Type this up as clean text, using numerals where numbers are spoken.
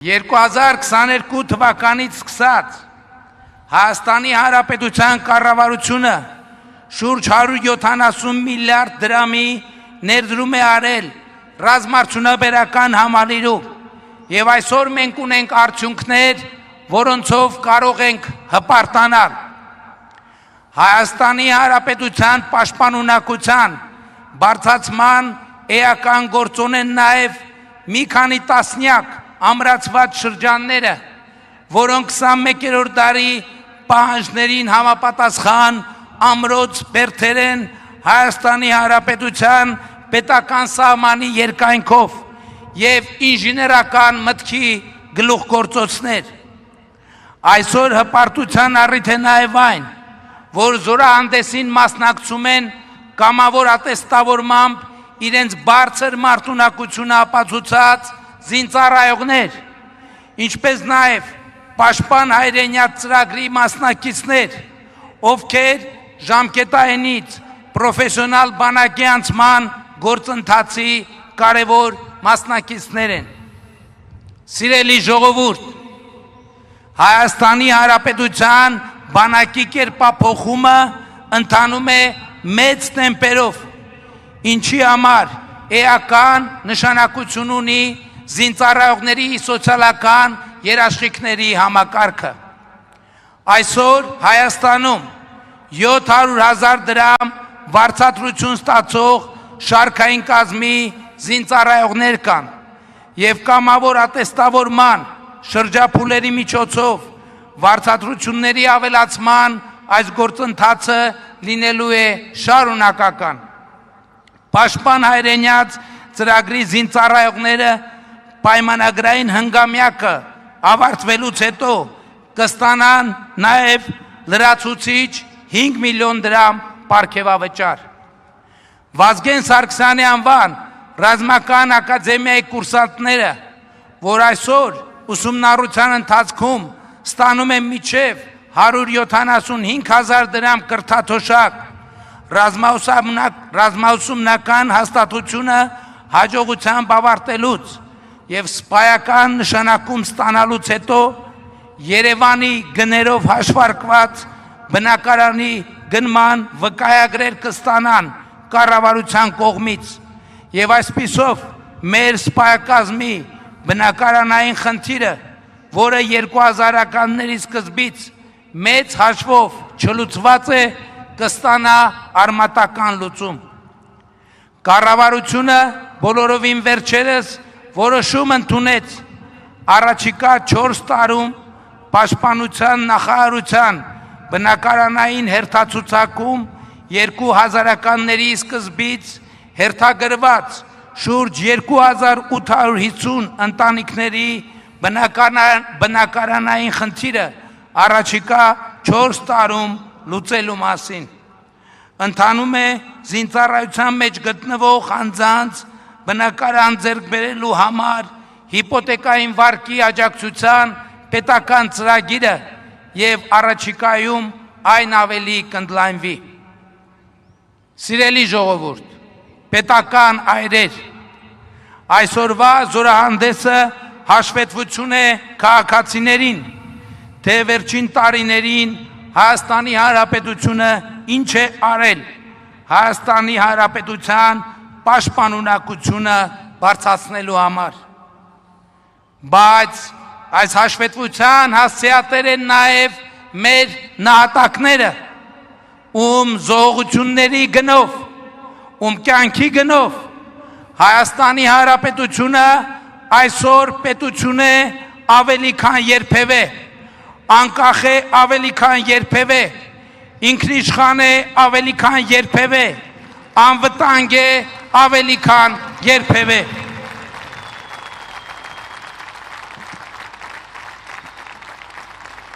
2022 թվականից սկսած Հայաստանի Հանրապետության կառավարությունը շուրջ 170 միլիարդ դրամի ներդրում է արել ռազմարդյունաբերական համալիրում եւ այսօր մենք ունենք արդյունքներ, որոնցով կարող ենք հպարտանալ։ Հայաստանի Հանրապետության պաշտպանունակության բարձրացման էական գործոն են նաեւ մի քանի տասնյակ ամրացված շրջանները, որոնք 21-րդ դարի պահանջներին համապատասխան ամրոց բերդեր են Հայաստանի Հանրապետության պետական սահմանի երկայնքով եւ ինժեներական մտքի գլուխգործոցներ։ Այսօր հպարտության առիթ է նաեւ այն, որ զորահանդեսին մասնակցում են կամավոր ատեստավորմամբ իրենց բարձր մարտունակությունը ապացուցած զինծառայողներ, ինչպես նաև պաշտպան հայրենյաց ծրագրի մասնակիցներ, ովքեր ժամկետայինից պրոֆեսիոնալ բանակի անցման գործընթացի կարևոր մասնակիցներ են։ Սիրելի ժողովուրդ, Հայաստանի Հանրապետության բանակի կերպափոխումը ընթանում է մեծ տեմպերով, ինչի համար էական նշանակություն ունի զինծառայողների սոցիալական երաշխիքների համակարգը։ Այսօր Հայաստանում 700,000 դրամ վարձատրություն ստացող շարքային կազմի զինծառայողներ կան եւ կամավոր ատեստավորման շրջափուլերի միջոցով վարձատրությունների ավելացման այս գործընթացը լինելու է շարունակական։ Պաշտպան հայրենյաց ծրագրի զինծառայողները պայմանագրային հնգամյակը ավարտվելուց հետո կստանան նաև լրացուցիչ 5 միլիոն դրամ պարգևավճար։ Վազգեն Սարգսյանի անվան ռազմական ակադեմիայի կուրսանտները, որ այսօր ուսումնառության ընթացքում ստանում են մինչև 175,000 դրամ կրթաթոշակ, ռազմաուսումնական հաստատությունը հաջողությամբ ավարտելուց եւ սպայական նշանակում ստանալուց հետո Երևանի գներով հաշվարկված բնակարանի գնման վկայագրեր կստանան կառավարության կողմից եւ այսպիսով մեր սպայակազմի բնակարանային խնդիրը, որը 2000-ականների սկզբից մեծ հաշվով չլուծված է, կստանա արմատական լուծում։ Կառավարությունը բոլորովին վերջերս որոշում ընդունեց առաջիկա 4 տարում պաշտպանության նախարարության բնակարանային հերթացուցակում 2000-ականների սկզբից հերթագրված շուրջ 2850 ընտանիքների բնակարանային խնդիրը առաջիկա 4 տարում լուծելու մասին։ Ընթանում է զինծառայության մեջ գտնվող անձանց բնակարան ձեռք բերելու համար հիպոթեկային վարկի աջակցության պետական ծրագիրը եւ առաջիկայում այն ավելի կընդլայնվի։ Սիրելի ժողովուրդ, պետական այրեր, այսօրվա զորահանդեսը հաշվետվություն է քաղաքացիներին, թե վերջին տարիներին Հայաստանի Հանրապետությունը ինչ է արել Հայաստանի Հանրապետության պաշտպանունակությունը բարձրացնելու համար։ Բայց այս հաշվետվության հասցեատեր են նաև մեր նահատակները, ում զոհությունների գնով, ում կյանքի գնով Հայաստանի Հանրապետությունը այսօր պետություն է ավելի քան երբևէ, անկախ է ավելի քան երբևէ, ինքնիշխան է ավելի քան երբևէ, անվտանգ է ավելի քան երբևէ։